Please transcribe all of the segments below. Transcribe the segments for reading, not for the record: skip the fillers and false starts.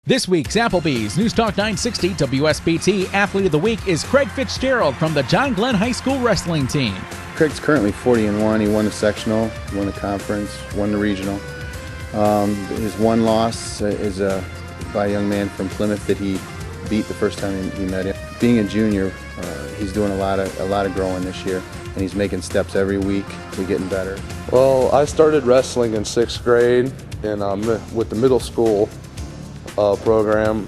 This week's Applebees News Talk 960 WSBT Athlete of the Week is Craig Fitzgerald from the John Glenn High School wrestling team. Craig's currently 40-1. He won the sectional, won the conference, won the regional. His one loss is by a young man from Plymouth that he beat the first time he met him. Being a junior, he's doing a lot of growing this year, and he's making steps every week. We're getting better. Well, I started wrestling in 6th grade and with the middle school program.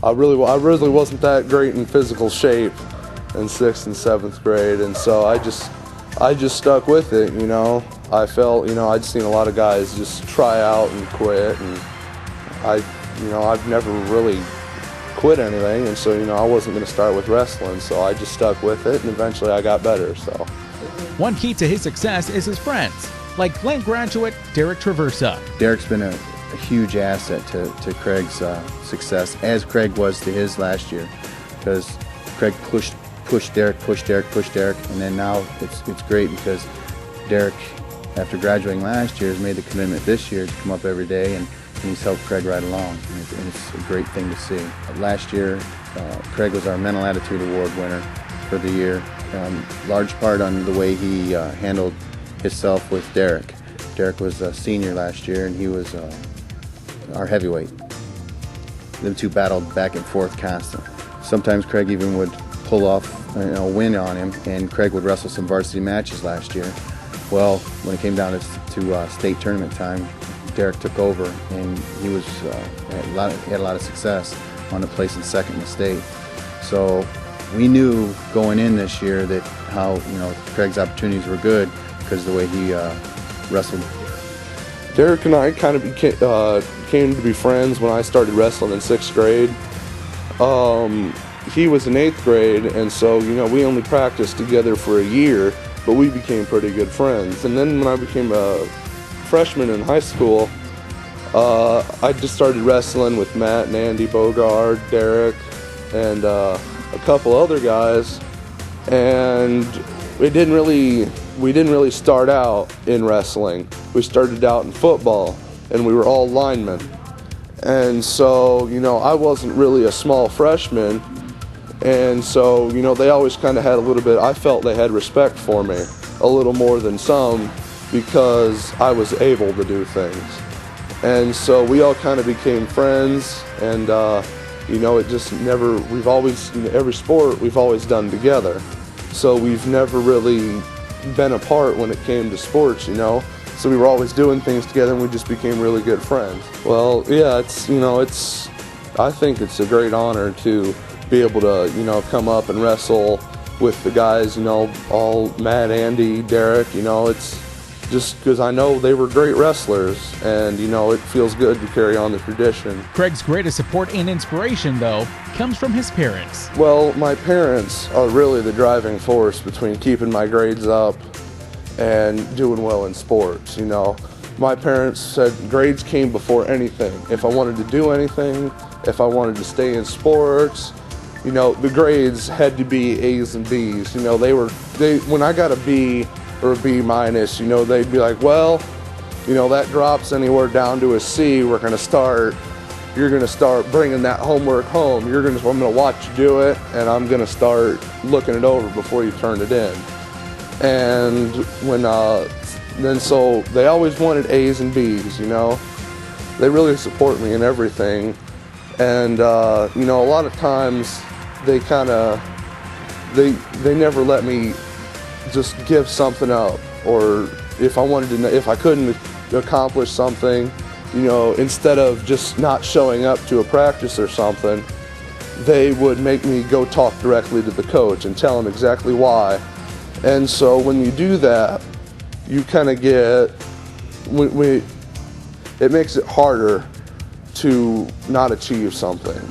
I really wasn't that great in physical shape in 6th and 7th grade, and so I just stuck with it. You know, I felt, I'd seen a lot of guys just try out and quit, and I've never really quit anything, and so I wasn't going to start with wrestling, so I just stuck with it, and eventually I got better. So one key to his success is his friends, like Glenn graduate Derek Traversa. Derek's been a huge asset to Craig's success, as Craig was to his last year, because Craig pushed Derek, and then now it's great because Derek, after graduating last year, has made the commitment this year to come up every day, and he's helped Craig right along, and it's a great thing to see. Last year, Craig was our Mental Attitude Award winner for the year, large part on the way he handled himself with Derek. Derek was a senior last year, and he was our heavyweight. Them two battled back and forth constantly. Sometimes Craig even would pull off a win on him, and Craig would wrestle some varsity matches last year. Well, when it came down to state tournament time, Derek took over, and he had a lot of success, on the place in second in the state. So we knew going in this year that how Craig's opportunities were good because of the way he wrestled. Derek and I kind of came to be friends when I started wrestling in 6th grade. He was in 8th grade, and so we only practiced together for a year, but we became pretty good friends. And then when I became a freshman in high school, I just started wrestling with Matt and Andy Bogard, Derek, and a couple other guys, and we didn't really start out in wrestling. We started out in football, and we were all linemen. And so, I wasn't really a small freshman, and so, they always kind of had a little bit, I felt they had respect for me, a little more than some, because I was able to do things. And so we all kind of became friends, and it just never, we've always, every sport we've always done together. So we've never really been apart when it came to sports, So we were always doing things together, and we just became really good friends. Well, yeah, I think it's a great honor to be able to, come up and wrestle with the guys, all Matt, Andy, Derek, it's just because I know they were great wrestlers, and it feels good to carry on the tradition. Craig's greatest support and inspiration, though, comes from his parents. Well, my parents are really the driving force between keeping my grades up and doing well in sports. My parents said grades came before anything. If I wanted to do anything, if I wanted to stay in sports, the grades had to be A's and B's. When I got a B or a B minus, they'd be like, well, that drops anywhere down to a C. You're going to start bringing that homework home. I'm going to watch you do it, and I'm going to start looking it over before you turn it in. And so they always wanted A's and B's, They really support me in everything. And, a lot of times they never let me just give something up, or if I couldn't accomplish something, instead of just not showing up to a practice or something, they would make me go talk directly to the coach and tell him exactly why. And so when you do that, you kind of get, it makes it harder to not achieve something.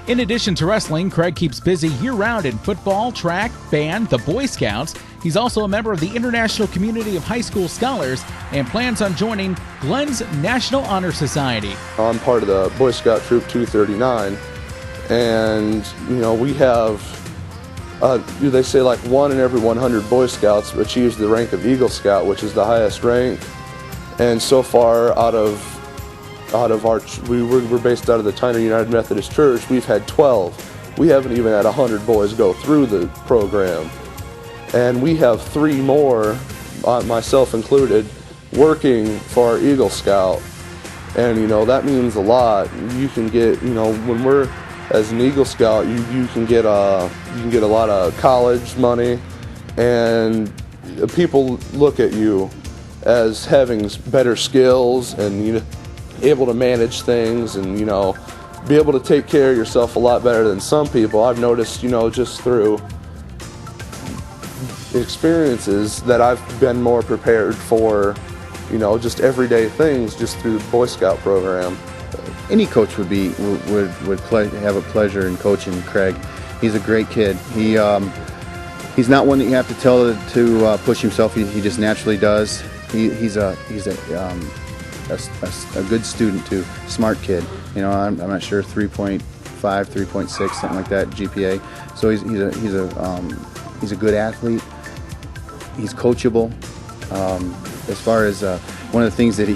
In addition to wrestling, Craig keeps busy year-round in football, track, band, the Boy Scouts. He's also a member of the International Community of High School Scholars and plans on joining Glenn's National Honor Society. I'm part of the Boy Scout Troop 239, and we have, they say like 1 in every 100 Boy Scouts achieves the rank of Eagle Scout, which is the highest rank. And so far, out of out of we're based out of the Tyner United Methodist Church. We've had 12. We haven't even had 100 boys go through the program. And we have 3 more, myself included, working for our Eagle Scout. And, you know, that means a lot. You can get, you know, when we're, as an Eagle Scout, you can get a lot of college money, and people look at you as having better skills and, you know, able to manage things and, you know, be able to take care of yourself a lot better than some people. I've noticed, you know, just through experiences that I've been more prepared for, you know, just everyday things just through the Boy Scout program. Any coach would have a pleasure in coaching Craig. He's a great kid. He's not one that you have to tell to push himself. He just naturally does. He's a good student too, smart kid. You know, I'm not sure, 3.5, 3.6, something like that GPA. So he's a good athlete. He's coachable. As far as one of the things that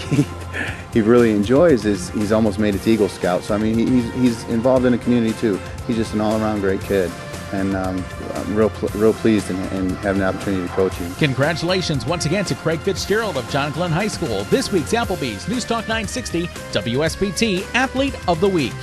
he really enjoys is he's almost made it to Eagle Scout. So I mean, he's involved in the community too. He's just an all-around great kid, and I'm real pleased and having the opportunity to coach him. Congratulations once again to Craig Fitzgerald of John Glenn High School, this week's Applebees News Talk 960 WSBT Athlete of the Week.